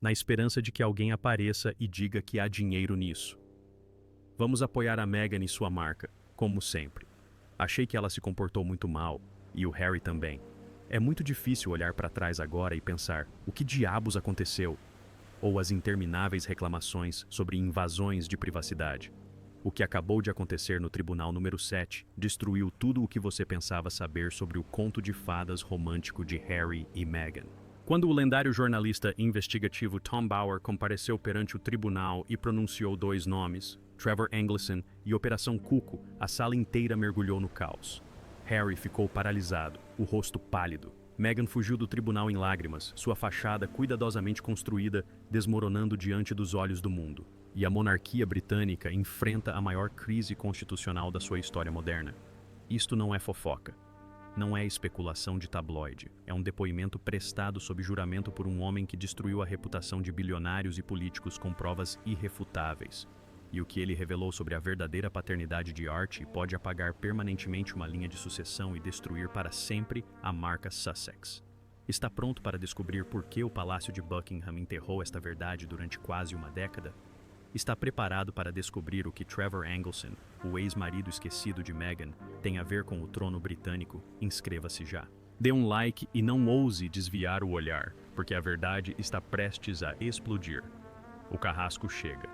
na esperança de que alguém apareça e diga que há dinheiro nisso. Vamos apoiar a Meghan e sua marca, como sempre. Achei que ela se comportou muito mal, e o Harry também. É muito difícil olhar para trás agora e pensar, o que diabos aconteceu? Ou as intermináveis reclamações sobre invasões de privacidade. O que acabou de acontecer no Tribunal número 7 destruiu tudo o que você pensava saber sobre o conto de fadas romântico de Harry e Meghan. Quando o lendário jornalista investigativo Tom Bower compareceu perante o tribunal e pronunciou dois nomes, Trevor Englison e Operação Cuco, a sala inteira mergulhou no caos. Harry ficou paralisado, o rosto pálido. Meghan fugiu do tribunal em lágrimas, sua fachada cuidadosamente construída desmoronando diante dos olhos do mundo. E a monarquia britânica enfrenta a maior crise constitucional da sua história moderna. Isto não é fofoca. Não é especulação de tabloide. É um depoimento prestado sob juramento por um homem que destruiu a reputação de bilionários e políticos com provas irrefutáveis. E o que ele revelou sobre a verdadeira paternidade de Archie pode apagar permanentemente uma linha de sucessão e destruir para sempre a marca Sussex. Está pronto para descobrir por que o Palácio de Buckingham enterrou esta verdade durante quase uma década? Está preparado para descobrir o que Trevor Englison, o ex-marido esquecido de Meghan, tem a ver com o trono britânico? Inscreva-se já. Dê um like e não ouse desviar o olhar, porque a verdade está prestes a explodir. O carrasco chega.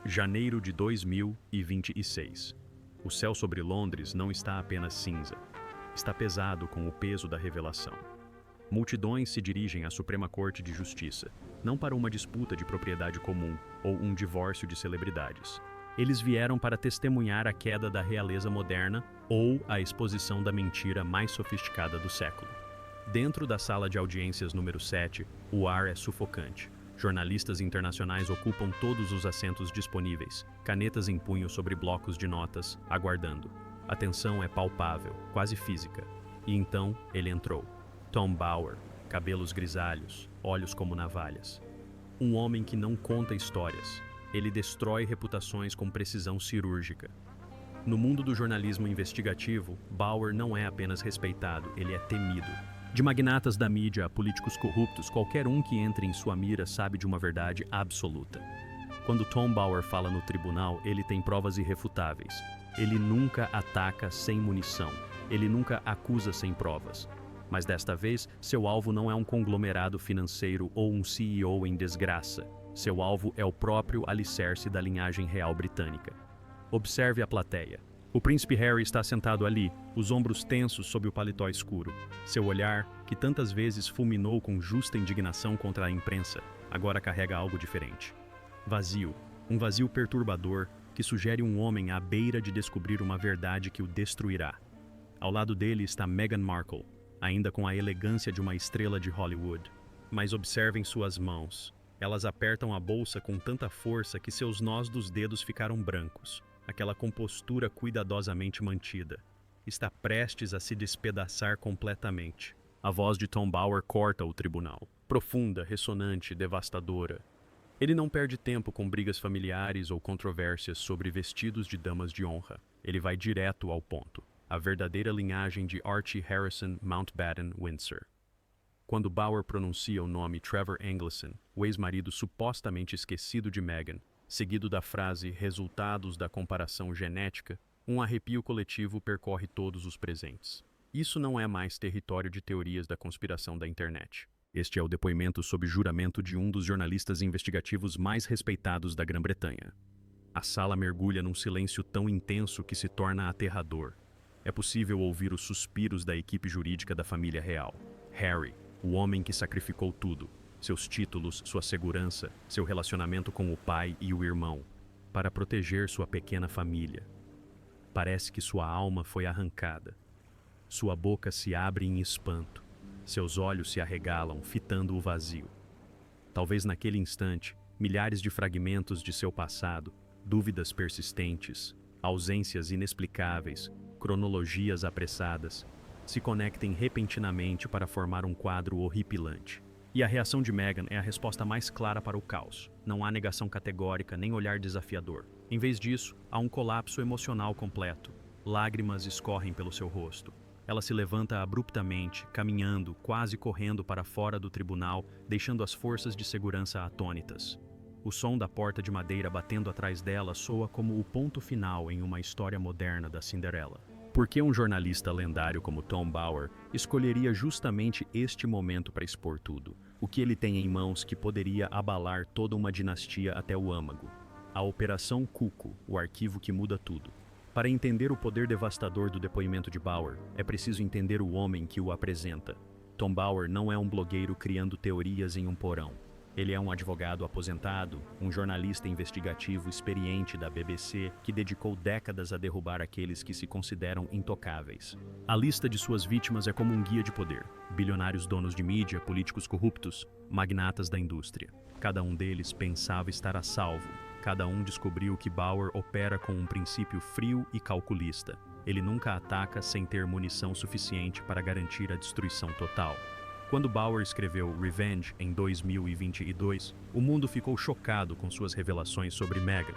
Janeiro de 2026. O céu sobre Londres não está apenas cinza. Está pesado com o peso da revelação. Multidões se dirigem à Suprema Corte de Justiça, não para uma disputa de propriedade comum ou um divórcio de celebridades. Eles vieram para testemunhar a queda da realeza moderna ou a exposição da mentira mais sofisticada do século. Dentro da sala de audiências número 7, o ar é sufocante. Jornalistas internacionais ocupam todos os assentos disponíveis, canetas em punho sobre blocos de notas, aguardando. A tensão é palpável, quase física. E então ele entrou. Tom Bower, cabelos grisalhos, olhos como navalhas. Um homem que não conta histórias. Ele destrói reputações com precisão cirúrgica. No mundo do jornalismo investigativo, Bower não é apenas respeitado, ele é temido. De magnatas da mídia a políticos corruptos, qualquer um que entre em sua mira sabe de uma verdade absoluta. Quando Tom Bower fala no tribunal, ele tem provas irrefutáveis. Ele nunca ataca sem munição. Ele nunca acusa sem provas. Mas desta vez, seu alvo não é um conglomerado financeiro ou um CEO em desgraça. Seu alvo é o próprio alicerce da linhagem real britânica. Observe a plateia. O príncipe Harry está sentado ali, os ombros tensos sob o paletó escuro. Seu olhar, que tantas vezes fulminou com justa indignação contra a imprensa, agora carrega algo diferente. Vazio, um vazio perturbador que sugere um homem à beira de descobrir uma verdade que o destruirá. Ao lado dele está Meghan Markle, ainda com a elegância de uma estrela de Hollywood. Mas observem suas mãos. Elas apertam a bolsa com tanta força que seus nós dos dedos ficaram brancos. Aquela compostura cuidadosamente mantida. Está prestes a se despedaçar completamente. A voz de Tom Bower corta o tribunal. Profunda, ressonante, devastadora. Ele não perde tempo com brigas familiares ou controvérsias sobre vestidos de damas de honra. Ele vai direto ao ponto. A verdadeira linhagem de Archie Harrison Mountbatten Windsor. Quando Bower pronuncia o nome Trevor Englison, o ex-marido supostamente esquecido de Meghan, seguido da frase resultados da comparação genética, um arrepio coletivo percorre todos os presentes. Isso não é mais território de teorias da conspiração da internet. Este é o depoimento sob juramento de um dos jornalistas investigativos mais respeitados da Grã-Bretanha. A sala mergulha num silêncio tão intenso que se torna aterrador. É possível ouvir os suspiros da equipe jurídica da família real. Harry, o homem que sacrificou tudo, seus títulos, sua segurança, seu relacionamento com o pai e o irmão, para proteger sua pequena família. Parece que sua alma foi arrancada. Sua boca se abre em espanto. Seus olhos se arregalam, fitando o vazio. Talvez naquele instante, milhares de fragmentos de seu passado, dúvidas persistentes, ausências inexplicáveis, cronologias apressadas, se conectem repentinamente para formar um quadro horripilante. E a reação de Meghan é a resposta mais clara para o caos. Não há negação categórica nem olhar desafiador. Em vez disso, há um colapso emocional completo. Lágrimas escorrem pelo seu rosto. Ela se levanta abruptamente, caminhando, quase correndo para fora do tribunal, deixando as forças de segurança atônitas. O som da porta de madeira batendo atrás dela soa como o ponto final em uma história moderna da Cinderela. Por que um jornalista lendário como Tom Bauer escolheria justamente este momento para expor tudo? O que ele tem em mãos que poderia abalar toda uma dinastia até o âmago? A Operação Cuco, o arquivo que muda tudo. Para entender o poder devastador do depoimento de Bauer, é preciso entender o homem que o apresenta. Tom Bauer não é um blogueiro criando teorias em um porão. Ele é um advogado aposentado, um jornalista investigativo experiente da BBC que dedicou décadas a derrubar aqueles que se consideram intocáveis. A lista de suas vítimas é como um guia de poder. Bilionários donos de mídia, políticos corruptos, magnatas da indústria. Cada um deles pensava estar a salvo. Cada um descobriu que Bauer opera com um princípio frio e calculista. Ele nunca ataca sem ter munição suficiente para garantir a destruição total. Quando Bauer escreveu Revenge em 2022, o mundo ficou chocado com suas revelações sobre Meghan.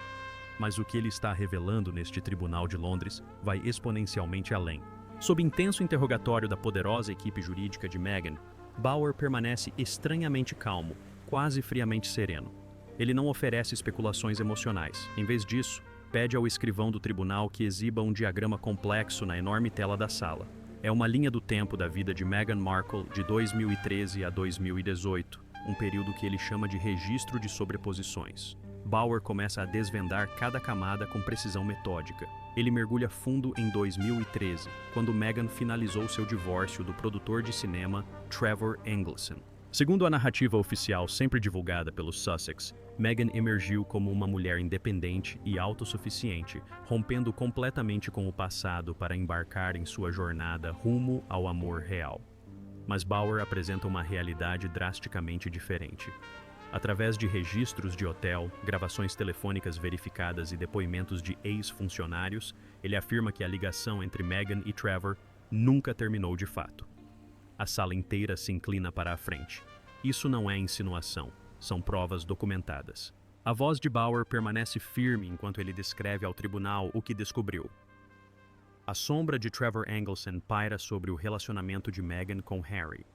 Mas o que ele está revelando neste tribunal de Londres vai exponencialmente além. Sob intenso interrogatório da poderosa equipe jurídica de Meghan, Bauer permanece estranhamente calmo, quase friamente sereno. Ele não oferece especulações emocionais. Em vez disso, pede ao escrivão do tribunal que exiba um diagrama complexo na enorme tela da sala. É uma linha do tempo da vida de Meghan Markle de 2013 a 2018, um período que ele chama de registro de sobreposições. Bauer começa a desvendar cada camada com precisão metódica. Ele mergulha fundo em 2013, quando Meghan finalizou seu divórcio do produtor de cinema Trevor Engelson. Segundo a narrativa oficial sempre divulgada pelos Sussex, Meghan emergiu como uma mulher independente e autossuficiente, rompendo completamente com o passado para embarcar em sua jornada rumo ao amor real. Mas Bauer apresenta uma realidade drasticamente diferente. Através de registros de hotel, gravações telefônicas verificadas e depoimentos de ex-funcionários, ele afirma que a ligação entre Meghan e Trevor nunca terminou de fato. A sala inteira se inclina para a frente. Isso não é insinuação, são provas documentadas. A voz de Bauer permanece firme enquanto ele descreve ao tribunal o que descobriu. A sombra de Trevor Engelson paira sobre o relacionamento de Meghan com Harry.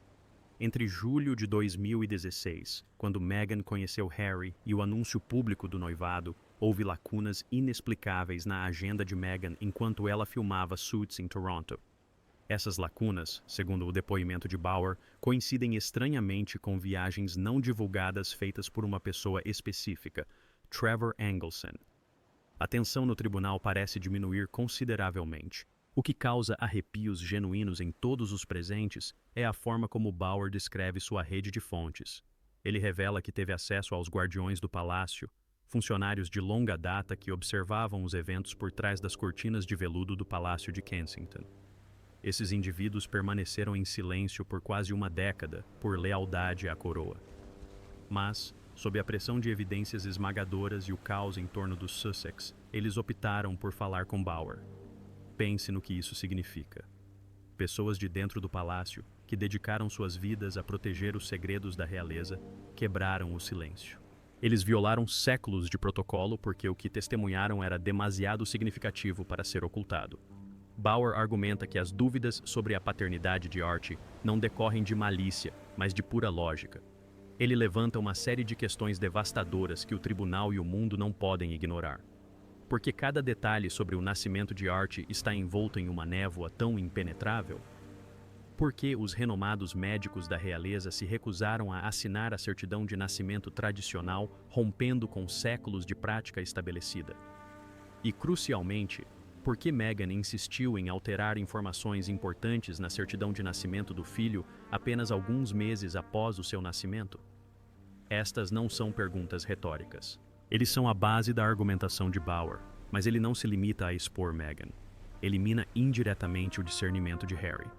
Entre julho de 2016, quando Meghan conheceu Harry, e o anúncio público do noivado, houve lacunas inexplicáveis na agenda de Meghan enquanto ela filmava Suits em Toronto. Essas lacunas, segundo o depoimento de Bauer, coincidem estranhamente com viagens não divulgadas feitas por uma pessoa específica, Trevor Engelson. A tensão no tribunal parece diminuir consideravelmente. O que causa arrepios genuínos em todos os presentes é a forma como Bauer descreve sua rede de fontes. Ele revela que teve acesso aos guardiões do palácio, funcionários de longa data que observavam os eventos por trás das cortinas de veludo do Palácio de Kensington. Esses indivíduos permaneceram em silêncio por quase uma década, por lealdade à coroa. Mas, sob a pressão de evidências esmagadoras e o caos em torno dos Sussex, eles optaram por falar com Bauer. Pense no que isso significa. Pessoas de dentro do palácio, que dedicaram suas vidas a proteger os segredos da realeza, quebraram o silêncio. Eles violaram séculos de protocolo porque o que testemunharam era demasiado significativo para ser ocultado. Bauer argumenta que as dúvidas sobre a paternidade de Archie não decorrem de malícia, mas de pura lógica. Ele levanta uma série de questões devastadoras que o tribunal e o mundo não podem ignorar. Por que cada detalhe sobre o nascimento de Archie está envolto em uma névoa tão impenetrável? Por que os renomados médicos da realeza se recusaram a assinar a certidão de nascimento tradicional, rompendo com séculos de prática estabelecida? E, crucialmente, por que Meghan insistiu em alterar informações importantes na certidão de nascimento do filho apenas alguns meses após o seu nascimento? Estas não são perguntas retóricas. Eles são a base da argumentação de Bauer, mas ele não se limita a expor Meghan. Elimina indiretamente o discernimento de Harry.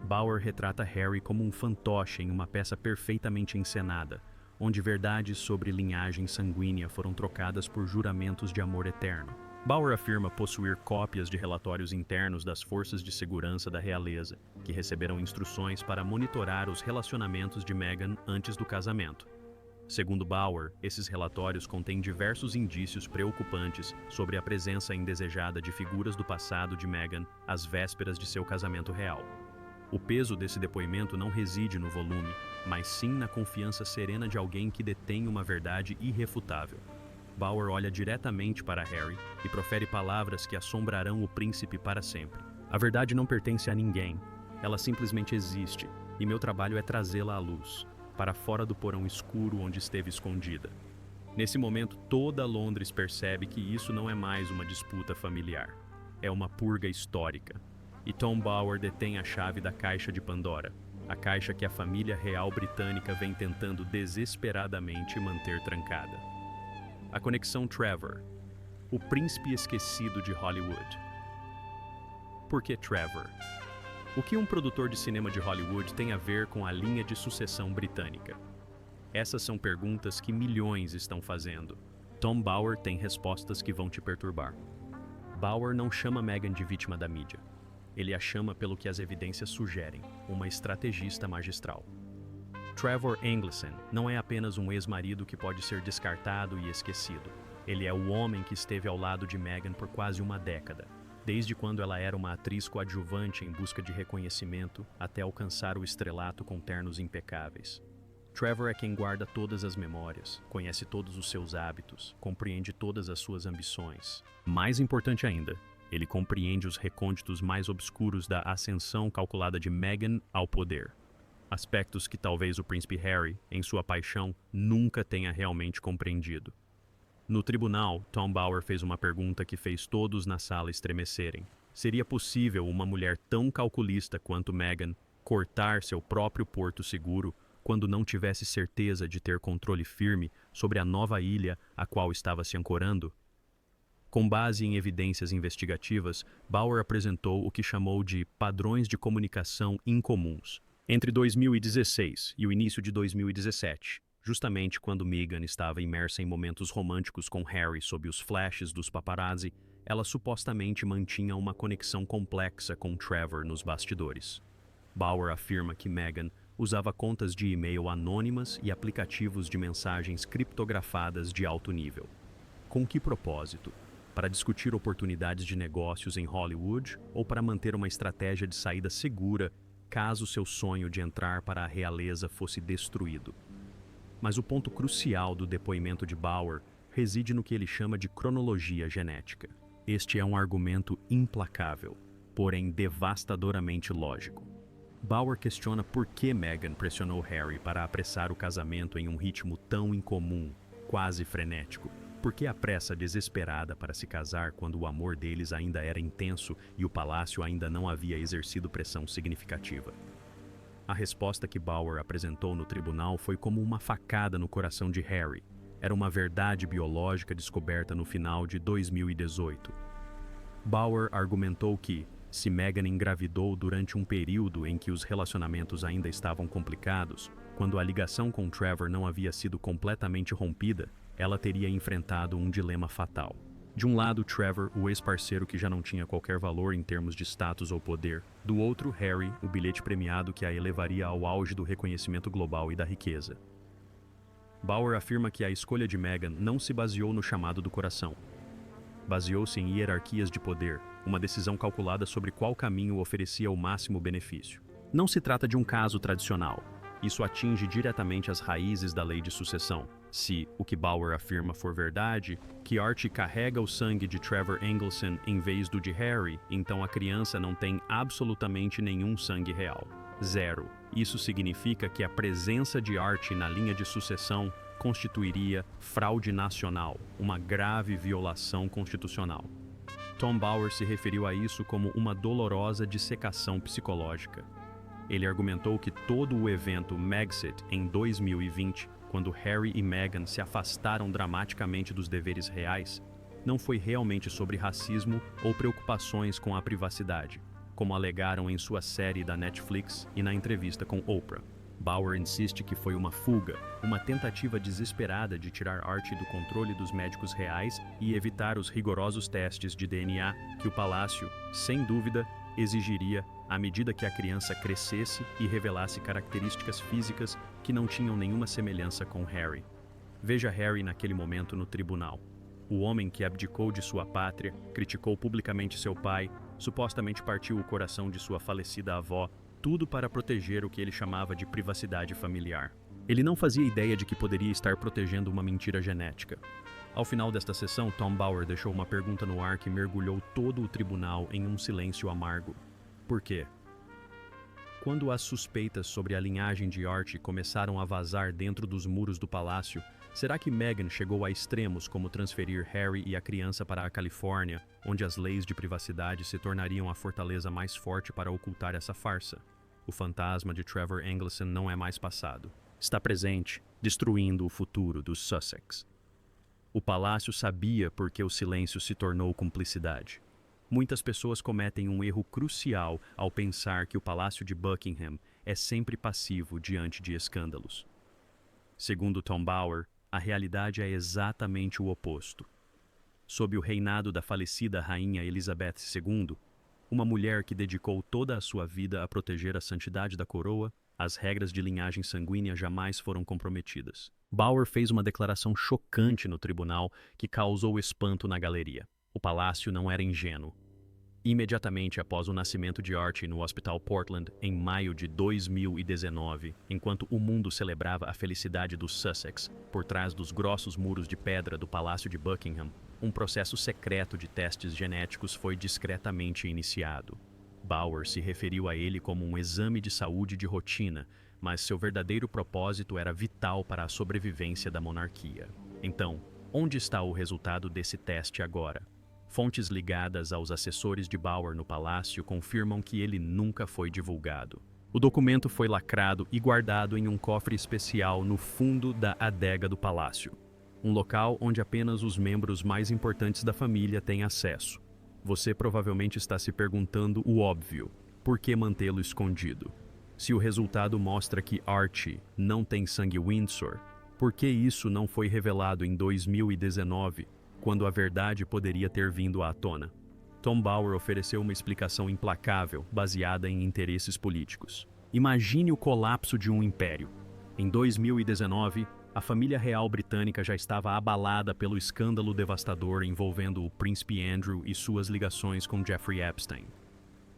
Bauer retrata Harry como um fantoche em uma peça perfeitamente encenada, onde verdades sobre linhagem sanguínea foram trocadas por juramentos de amor eterno. Bauer afirma possuir cópias de relatórios internos das forças de segurança da realeza, que receberam instruções para monitorar os relacionamentos de Meghan antes do casamento. Segundo Bauer, esses relatórios contêm diversos indícios preocupantes sobre a presença indesejada de figuras do passado de Meghan às vésperas de seu casamento real. O peso desse depoimento não reside no volume, mas sim na confiança serena de alguém que detém uma verdade irrefutável. Bauer olha diretamente para Harry e profere palavras que assombrarão o príncipe para sempre. A verdade não pertence a ninguém, ela simplesmente existe, e meu trabalho é trazê-la à luz, para fora do porão escuro onde esteve escondida. Nesse momento, toda Londres percebe que isso não é mais uma disputa familiar, é uma purga histórica. E Tom Bauer detém a chave da caixa de Pandora, a caixa que a família real britânica vem tentando desesperadamente manter trancada. A conexão Trevor, o príncipe esquecido de Hollywood. Por que Trevor? O que um produtor de cinema de Hollywood tem a ver com a linha de sucessão britânica? Essas são perguntas que milhões estão fazendo. Tom Bauer tem respostas que vão te perturbar. Bauer não chama Meghan de vítima da mídia. Ele a chama pelo que as evidências sugerem, uma estrategista magistral. Trevor Englison não é apenas um ex-marido que pode ser descartado e esquecido. Ele é o homem que esteve ao lado de Meghan por quase uma década, desde quando ela era uma atriz coadjuvante em busca de reconhecimento até alcançar o estrelato com ternos impecáveis. Trevor é quem guarda todas as memórias, conhece todos os seus hábitos, compreende todas as suas ambições. Mais importante ainda, ele compreende os recônditos mais obscuros da ascensão calculada de Meghan ao poder. Aspectos que talvez o príncipe Harry, em sua paixão, nunca tenha realmente compreendido. No tribunal, Tom Bauer fez uma pergunta que fez todos na sala estremecerem. Seria possível uma mulher tão calculista quanto Meghan cortar seu próprio porto seguro quando não tivesse certeza de ter controle firme sobre a nova ilha a qual estava se ancorando? Com base em evidências investigativas, Bauer apresentou o que chamou de padrões de comunicação incomuns entre 2016 e o início de 2017, justamente quando Meghan estava imersa em momentos românticos com Harry sob os flashes dos paparazzi. Ela supostamente mantinha uma conexão complexa com Trevor nos bastidores. Bauer afirma que Meghan usava contas de e-mail anônimas e aplicativos de mensagens criptografadas de alto nível. Com que propósito? Para discutir oportunidades de negócios em Hollywood ou para manter uma estratégia de saída segura caso seu sonho de entrar para a realeza fosse destruído? Mas o ponto crucial do depoimento de Bauer reside no que ele chama de cronologia genética. Este é um argumento implacável, porém devastadoramente lógico. Bauer questiona por que Meghan pressionou Harry para apressar o casamento em um ritmo tão incomum, quase frenético. Por que a pressa desesperada para se casar quando o amor deles ainda era intenso e o palácio ainda não havia exercido pressão significativa? A resposta que Bauer apresentou no tribunal foi como uma facada no coração de Harry. Era uma verdade biológica descoberta no final de 2018. Bauer argumentou que, se Meghan engravidou durante um período em que os relacionamentos ainda estavam complicados, quando a ligação com Trevor não havia sido completamente rompida, ela teria enfrentado um dilema fatal. De um lado, Trevor, o ex-parceiro que já não tinha qualquer valor em termos de status ou poder. Do outro, Harry, o bilhete premiado que a elevaria ao auge do reconhecimento global e da riqueza. Bauer afirma que a escolha de Meghan não se baseou no chamado do coração. Baseou-se em hierarquias de poder, uma decisão calculada sobre qual caminho oferecia o máximo benefício. Não se trata de um caso tradicional. Isso atinge diretamente as raízes da lei de sucessão. Se o que Bauer afirma for verdade, que Archie carrega o sangue de Trevor Englison em vez do de Harry, então a criança não tem absolutamente nenhum sangue real. Zero. Isso significa que a presença de Archie na linha de sucessão constituiria fraude nacional, uma grave violação constitucional. Tom Bauer se referiu a isso como uma dolorosa dissecação psicológica. Ele argumentou que todo o evento Megxit em 2020, quando Harry e Meghan se afastaram dramaticamente dos deveres reais, não foi realmente sobre racismo ou preocupações com a privacidade, como alegaram em sua série da Netflix e na entrevista com Oprah. Bauer insiste que foi uma fuga, uma tentativa desesperada de tirar Archie do controle dos médicos reais e evitar os rigorosos testes de DNA que o palácio, sem dúvida, exigiria à medida que a criança crescesse e revelasse características físicas que não tinham nenhuma semelhança com Harry. Veja Harry naquele momento no tribunal. O homem que abdicou de sua pátria, criticou publicamente seu pai, supostamente partiu o coração de sua falecida avó, tudo para proteger o que ele chamava de privacidade familiar. Ele não fazia ideia de que poderia estar protegendo uma mentira genética. Ao final desta sessão, Tom Bower deixou uma pergunta no ar que mergulhou todo o tribunal em um silêncio amargo. Por quê? Quando as suspeitas sobre a linhagem de Archie começaram a vazar dentro dos muros do palácio, será que Meghan chegou a extremos como transferir Harry e a criança para a Califórnia, onde as leis de privacidade se tornariam a fortaleza mais forte para ocultar essa farsa? O fantasma de Trevor Engelson não é mais passado. Está presente, destruindo o futuro dos Sussex. O palácio sabia por que o silêncio se tornou cumplicidade. Muitas pessoas cometem um erro crucial ao pensar que o Palácio de Buckingham é sempre passivo diante de escândalos. Segundo Tom Bower, a realidade é exatamente o oposto. Sob o reinado da falecida Rainha Elizabeth II, uma mulher que dedicou toda a sua vida a proteger a santidade da coroa, as regras de linhagem sanguínea jamais foram comprometidas. Bower fez uma declaração chocante no tribunal que causou espanto na galeria. O palácio não era ingênuo. Imediatamente após o nascimento de Archie no Hospital Portland, em maio de 2019, enquanto o mundo celebrava a felicidade dos Sussex por trás dos grossos muros de pedra do Palácio de Buckingham, um processo secreto de testes genéticos foi discretamente iniciado. Bower se referiu a ele como um exame de saúde de rotina, mas seu verdadeiro propósito era vital para a sobrevivência da monarquia. Então, onde está o resultado desse teste agora? Fontes ligadas aos assessores de Bower no palácio confirmam que ele nunca foi divulgado. O documento foi lacrado e guardado em um cofre especial no fundo da adega do palácio, um local onde apenas os membros mais importantes da família têm acesso. Você provavelmente está se perguntando o óbvio: por que mantê-lo escondido? Se o resultado mostra que Archie não tem sangue Windsor, por que isso não foi revelado em 2019, quando a verdade poderia ter vindo à tona? Tom Bower ofereceu uma explicação implacável, baseada em interesses políticos. Imagine o colapso de um império. Em 2019, a família real britânica já estava abalada pelo escândalo devastador envolvendo o príncipe Andrew e suas ligações com Jeffrey Epstein.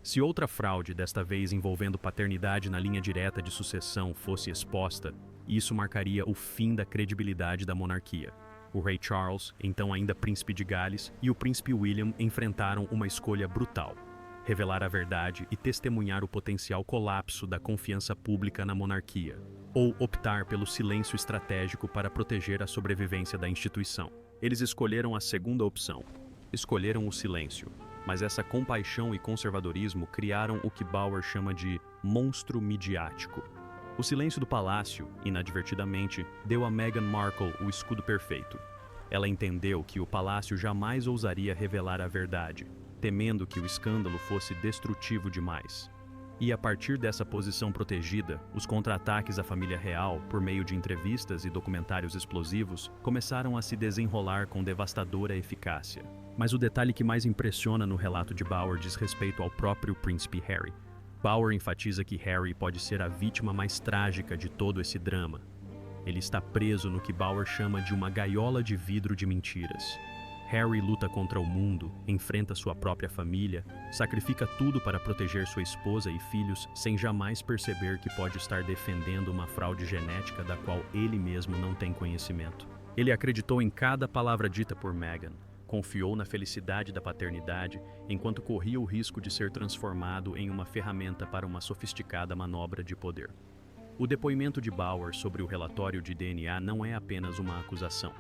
Se outra fraude, desta vez envolvendo paternidade na linha direta de sucessão, fosse exposta, isso marcaria o fim da credibilidade da monarquia. O rei Charles, então ainda príncipe de Gales, e o príncipe William enfrentaram uma escolha brutal: revelar a verdade e testemunhar o potencial colapso da confiança pública na monarquia, ou optar pelo silêncio estratégico para proteger a sobrevivência da instituição. Eles escolheram a segunda opção. Escolheram o silêncio, mas essa compaixão e conservadorismo criaram o que Bower chama de monstro midiático. O silêncio do palácio, inadvertidamente, deu a Meghan Markle o escudo perfeito. Ela entendeu que o palácio jamais ousaria revelar a verdade, temendo que o escândalo fosse destrutivo demais. E a partir dessa posição protegida, os contra-ataques à família real, por meio de entrevistas e documentários explosivos, começaram a se desenrolar com devastadora eficácia. Mas o detalhe que mais impressiona no relato de Bower diz respeito ao próprio príncipe Harry. Bower enfatiza que Harry pode ser a vítima mais trágica de todo esse drama. Ele está preso no que Bower chama de uma gaiola de vidro de mentiras. Harry luta contra o mundo, enfrenta sua própria família, sacrifica tudo para proteger sua esposa e filhos sem jamais perceber que pode estar defendendo uma fraude genética da qual ele mesmo não tem conhecimento. Ele acreditou em cada palavra dita por Meghan, confiou na felicidade da paternidade, enquanto corria o risco de ser transformado em uma ferramenta para uma sofisticada manobra de poder. O depoimento de Bower sobre o relatório de DNA não é apenas uma acusação.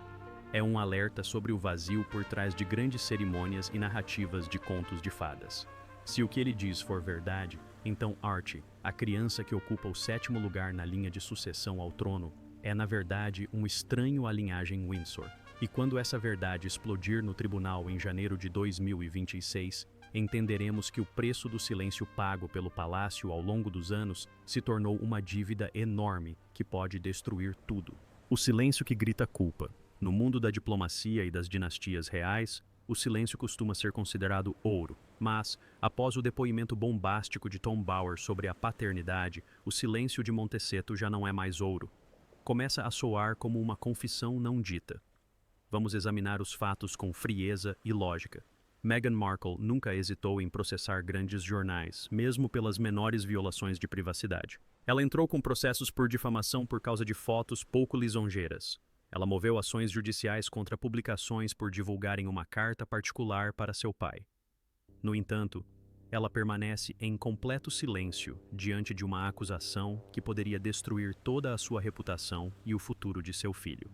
É um alerta sobre o vazio por trás de grandes cerimônias e narrativas de contos de fadas. Se o que ele diz for verdade, então Archie, a criança que ocupa o 7º lugar na linha de sucessão ao trono, é na verdade um estranho à linhagem Windsor. E quando essa verdade explodir no tribunal em janeiro de 2026, entenderemos que o preço do silêncio pago pelo palácio ao longo dos anos se tornou uma dívida enorme que pode destruir tudo. O silêncio que grita culpa. No mundo da diplomacia e das dinastias reais, o silêncio costuma ser considerado ouro. Mas, após o depoimento bombástico de Tom Bower sobre a paternidade, o silêncio de Montecito já não é mais ouro. começa a soar como uma confissão não dita. Vamos examinar os fatos com frieza e lógica. Meghan Markle nunca hesitou em processar grandes jornais, mesmo pelas menores violações de privacidade. Ela entrou com processos por difamação por causa de fotos pouco lisonjeiras. Ela moveu ações judiciais contra publicações por divulgarem uma carta particular para seu pai. No entanto, ela permanece em completo silêncio diante de uma acusação que poderia destruir toda a sua reputação e o futuro de seu filho.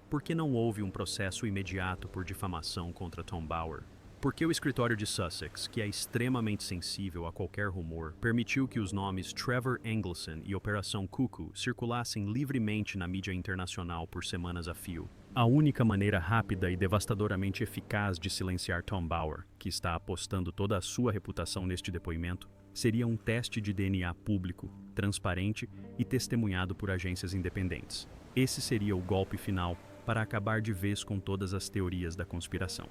Por que não houve um processo imediato por difamação contra Tom Bower? Por que o escritório de Sussex, que é extremamente sensível a qualquer rumor, permitiu que os nomes Trevor Engelson e Operação Cuckoo circulassem livremente na mídia internacional por semanas a fio? A única maneira rápida e devastadoramente eficaz de silenciar Tom Bower, que está apostando toda a sua reputação neste depoimento, seria um teste de DNA público, transparente e testemunhado por agências independentes. Esse seria o golpe final para acabar de vez com todas as teorias da conspiração.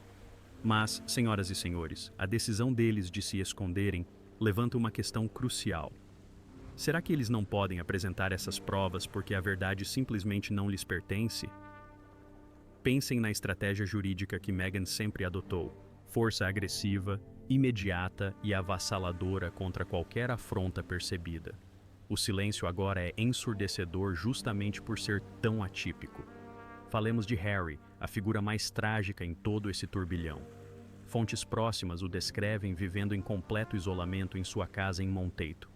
Mas, senhoras e senhores, a decisão deles de se esconderem levanta uma questão crucial. Será que eles não podem apresentar essas provas porque a verdade simplesmente não lhes pertence? Pensem na estratégia jurídica que Meghan sempre adotou: força agressiva, imediata e avassaladora contra qualquer afronta percebida. O silêncio agora é ensurdecedor justamente por ser tão atípico. Falemos de Harry, a figura mais trágica em todo esse turbilhão. Fontes próximas o descrevem vivendo em completo isolamento em sua casa em Monteith.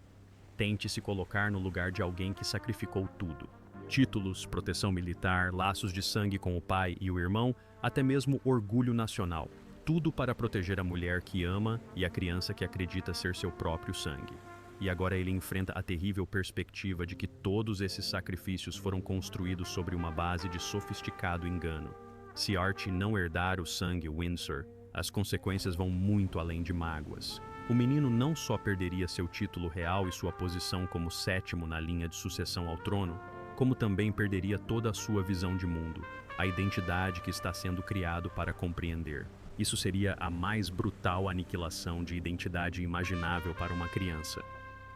Tente se colocar no lugar de alguém que sacrificou tudo. Títulos, proteção militar, laços de sangue com o pai e o irmão, até mesmo orgulho nacional. Tudo para proteger a mulher que ama e a criança que acredita ser seu próprio sangue. E agora ele enfrenta a terrível perspectiva de que todos esses sacrifícios foram construídos sobre uma base de sofisticado engano. Se Archie não herdar o sangue Windsor, as consequências vão muito além de mágoas. O menino não só perderia seu título real e sua posição como sétimo na linha de sucessão ao trono, como também perderia toda a sua visão de mundo, a identidade que está sendo criado para compreender. Isso seria a mais brutal aniquilação de identidade imaginável para uma criança.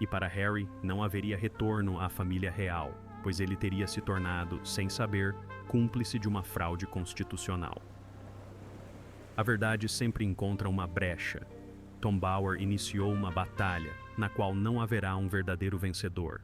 E para Harry, não haveria retorno à família real, pois ele teria se tornado, sem saber, cúmplice de uma fraude constitucional. A verdade sempre encontra uma brecha. Tom Bower iniciou uma batalha, na qual não haverá um verdadeiro vencedor.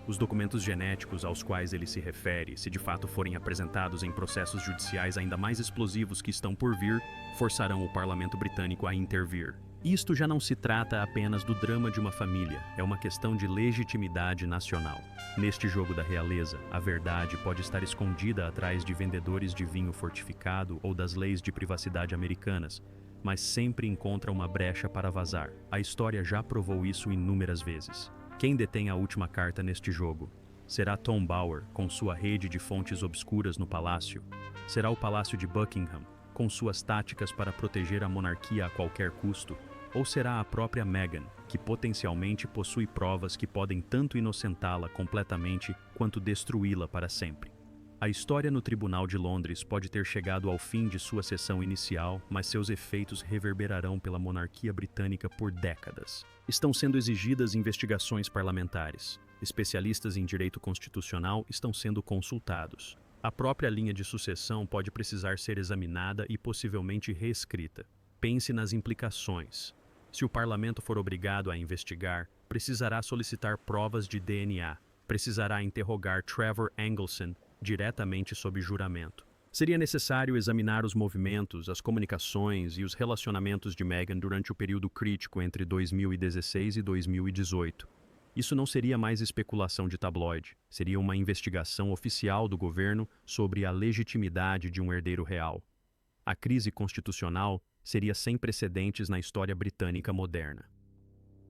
Os documentos genéticos aos quais ele se refere, se de fato forem apresentados em processos judiciais ainda mais explosivos que estão por vir, forçarão o parlamento britânico a intervir. Isto já não se trata apenas do drama de uma família, é uma questão de legitimidade nacional. Neste jogo da realeza, a verdade pode estar escondida atrás de vendedores de vinho fortificado ou das leis de privacidade americanas, mas sempre encontra uma brecha para vazar. A história já provou isso inúmeras vezes. Quem detém a última carta neste jogo? Será Tom Bower, com sua rede de fontes obscuras no palácio? Será o Palácio de Buckingham, com suas táticas para proteger a monarquia a qualquer custo? Ou será a própria Meghan, que potencialmente possui provas que podem tanto inocentá-la completamente quanto destruí-la para sempre? A história no Tribunal de Londres pode ter chegado ao fim de sua sessão inicial, mas seus efeitos reverberarão pela monarquia britânica por décadas. Estão sendo exigidas investigações parlamentares. Especialistas em direito constitucional estão sendo consultados. A própria linha de sucessão pode precisar ser examinada e possivelmente reescrita. Pense nas implicações. Se o parlamento for obrigado a investigar, precisará solicitar provas de DNA, precisará interrogar Trevor Engelson diretamente sob juramento. Seria necessário examinar os movimentos, as comunicações e os relacionamentos de Meghan durante o período crítico entre 2016 e 2018. Isso não seria mais especulação de tabloide, seria uma investigação oficial do governo sobre a legitimidade de um herdeiro real. A crise constitucional seria sem precedentes na história britânica moderna.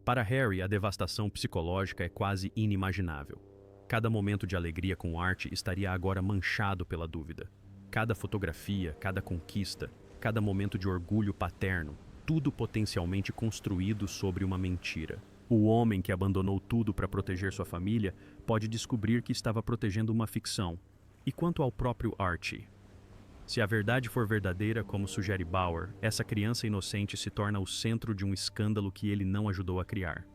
Para Harry, a devastação psicológica é quase inimaginável. Cada momento de alegria com Archie estaria agora manchado pela dúvida. Cada fotografia, cada conquista, cada momento de orgulho paterno, tudo potencialmente construído sobre uma mentira. O homem que abandonou tudo para proteger sua família pode descobrir que estava protegendo uma ficção. E quanto ao próprio Archie? Se a verdade for verdadeira, como sugere Bower, essa criança inocente se torna o centro de um escândalo que ele não ajudou a criar.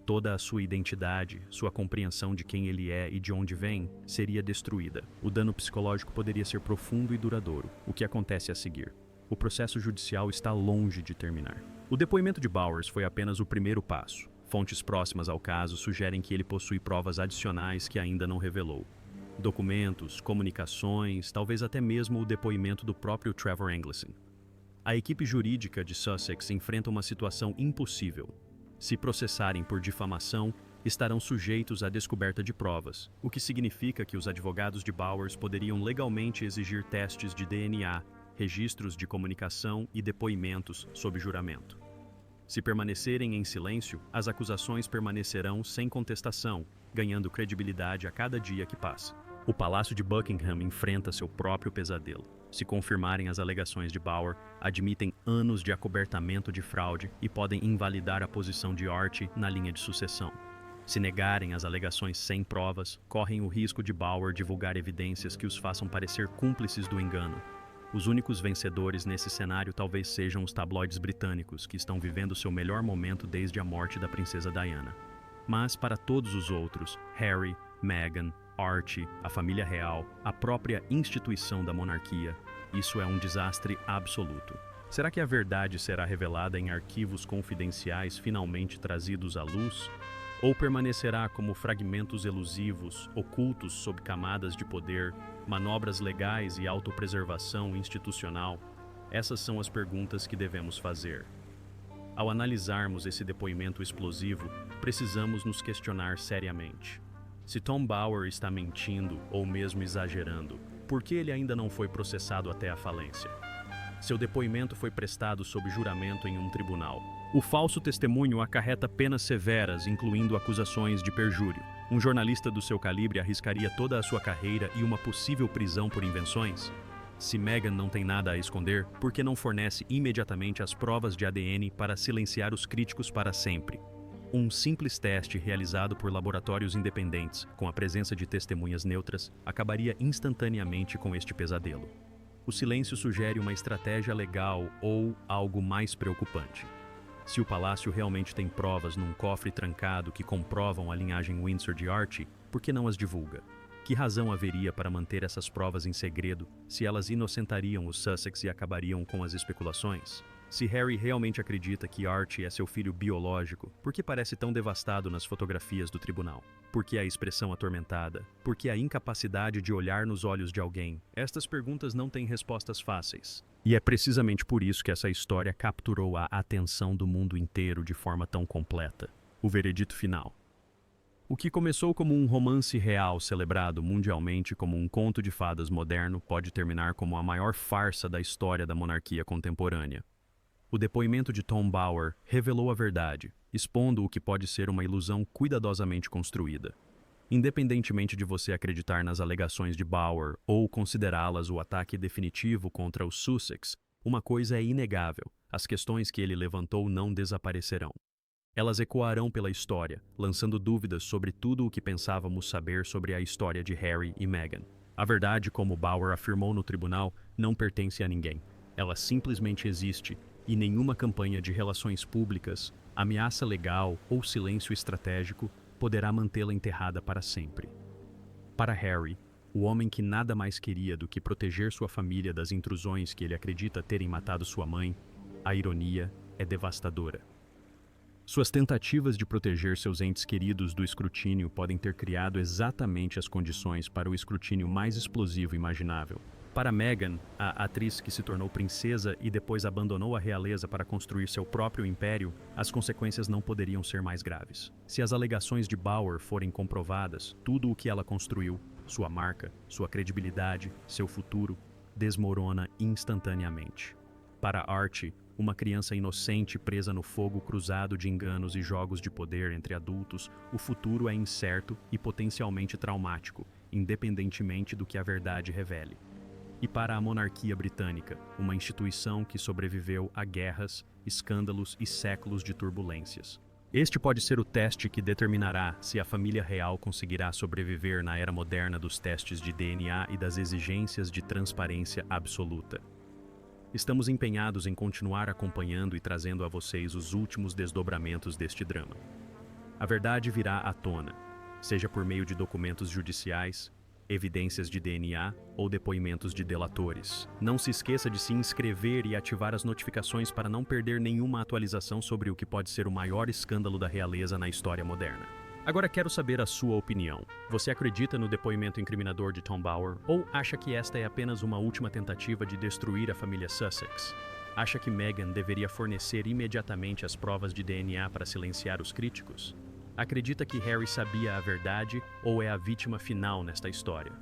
Toda a sua identidade, sua compreensão de quem ele é e de onde vem, seria destruída. O dano psicológico poderia ser profundo e duradouro. O que acontece a seguir? O processo judicial está longe de terminar. O depoimento de Bowers foi apenas o primeiro passo. Fontes próximas ao caso sugerem que ele possui provas adicionais que ainda não revelou. Documentos, comunicações, talvez até mesmo o depoimento do próprio Trevor Englison. A equipe jurídica de Sussex enfrenta uma situação impossível. Se processarem por difamação, estarão sujeitos à descoberta de provas, o que significa que os advogados de Bowers poderiam legalmente exigir testes de DNA, registros de comunicação e depoimentos sob juramento. Se permanecerem em silêncio, as acusações permanecerão sem contestação, ganhando credibilidade a cada dia que passa. O Palácio de Buckingham enfrenta seu próprio pesadelo. Se confirmarem as alegações de Bower, admitem anos de acobertamento de fraude e podem invalidar a posição de Archie na linha de sucessão. Se negarem as alegações sem provas, correm o risco de Bower divulgar evidências que os façam parecer cúmplices do engano. Os únicos vencedores nesse cenário talvez sejam os tabloides britânicos, que estão vivendo seu melhor momento desde a morte da princesa Diana. Mas para todos os outros, Harry, Meghan, Archie, a família real, a própria instituição da monarquia, isso é um desastre absoluto. Será que a verdade será revelada em arquivos confidenciais finalmente trazidos à luz? Ou permanecerá como fragmentos elusivos, ocultos sob camadas de poder, manobras legais e autopreservação institucional? Essas são as perguntas que devemos fazer. Ao analisarmos esse depoimento explosivo, precisamos nos questionar seriamente. Se Tom Bower está mentindo ou mesmo exagerando, por que ele ainda não foi processado até a falência? Seu depoimento foi prestado sob juramento em um tribunal. O falso testemunho acarreta penas severas, incluindo acusações de perjúrio. Um jornalista do seu calibre arriscaria toda a sua carreira e uma possível prisão por invenções? Se Meghan não tem nada a esconder, por que não fornece imediatamente as provas de ADN para silenciar os críticos para sempre? Um simples teste realizado por laboratórios independentes, com a presença de testemunhas neutras, acabaria instantaneamente com este pesadelo. O silêncio sugere uma estratégia legal ou algo mais preocupante. Se o palácio realmente tem provas num cofre trancado que comprovam a linhagem Windsor de Archie, por que não as divulga? Que razão haveria para manter essas provas em segredo se elas inocentariam os Sussex e acabariam com as especulações? Se Harry realmente acredita que Archie é seu filho biológico, por que parece tão devastado nas fotografias do tribunal? Por que a expressão atormentada? Por que a incapacidade de olhar nos olhos de alguém? Estas perguntas não têm respostas fáceis. E é precisamente por isso que essa história capturou a atenção do mundo inteiro de forma tão completa. O veredito final. O que começou como um romance real celebrado mundialmente como um conto de fadas moderno pode terminar como a maior farsa da história da monarquia contemporânea. O depoimento de Tom Bower revelou a verdade, expondo o que pode ser uma ilusão cuidadosamente construída. Independentemente de você acreditar nas alegações de Bower ou considerá-las o ataque definitivo contra os Sussex, uma coisa é inegável: as questões que ele levantou não desaparecerão. Elas ecoarão pela história, lançando dúvidas sobre tudo o que pensávamos saber sobre a história de Harry e Meghan. A verdade, como Bower afirmou no tribunal, não pertence a ninguém. Ela simplesmente existe, e nenhuma campanha de relações públicas, ameaça legal ou silêncio estratégico poderá mantê-la enterrada para sempre. Para Harry, o homem que nada mais queria do que proteger sua família das intrusões que ele acredita terem matado sua mãe, a ironia é devastadora. Suas tentativas de proteger seus entes queridos do escrutínio podem ter criado exatamente as condições para o escrutínio mais explosivo imaginável. Para Meghan, a atriz que se tornou princesa e depois abandonou a realeza para construir seu próprio império, as consequências não poderiam ser mais graves. Se as alegações de Bower forem comprovadas, tudo o que ela construiu, sua marca, sua credibilidade, seu futuro, desmorona instantaneamente. Para Archie, uma criança inocente presa no fogo cruzado de enganos e jogos de poder entre adultos, o futuro é incerto e potencialmente traumático, independentemente do que a verdade revele. E para a monarquia britânica, uma instituição que sobreviveu a guerras, escândalos e séculos de turbulências. Este pode ser o teste que determinará se a família real conseguirá sobreviver na era moderna dos testes de DNA e das exigências de transparência absoluta. Estamos empenhados em continuar acompanhando e trazendo a vocês os últimos desdobramentos deste drama. A verdade virá à tona, seja por meio de documentos judiciais, evidências de DNA ou depoimentos de delatores. Não se esqueça de se inscrever e ativar as notificações para não perder nenhuma atualização sobre o que pode ser o maior escândalo da realeza na história moderna. Agora quero saber a sua opinião. Você acredita no depoimento incriminador de Tom Bower ou acha que esta é apenas uma última tentativa de destruir a família Sussex? Acha que Meghan deveria fornecer imediatamente as provas de DNA para silenciar os críticos? Acredita que Harry sabia a verdade ou é a vítima final nesta história?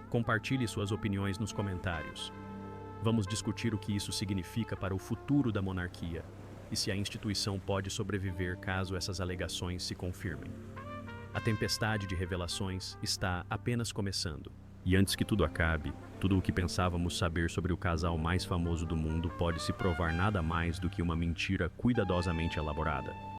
Compartilhe suas opiniões nos comentários. Vamos discutir o que isso significa para o futuro da monarquia e se a instituição pode sobreviver caso essas alegações se confirmem. A tempestade de revelações está apenas começando. E antes que tudo acabe, tudo o que pensávamos saber sobre o casal mais famoso do mundo pode se provar nada mais do que uma mentira cuidadosamente elaborada.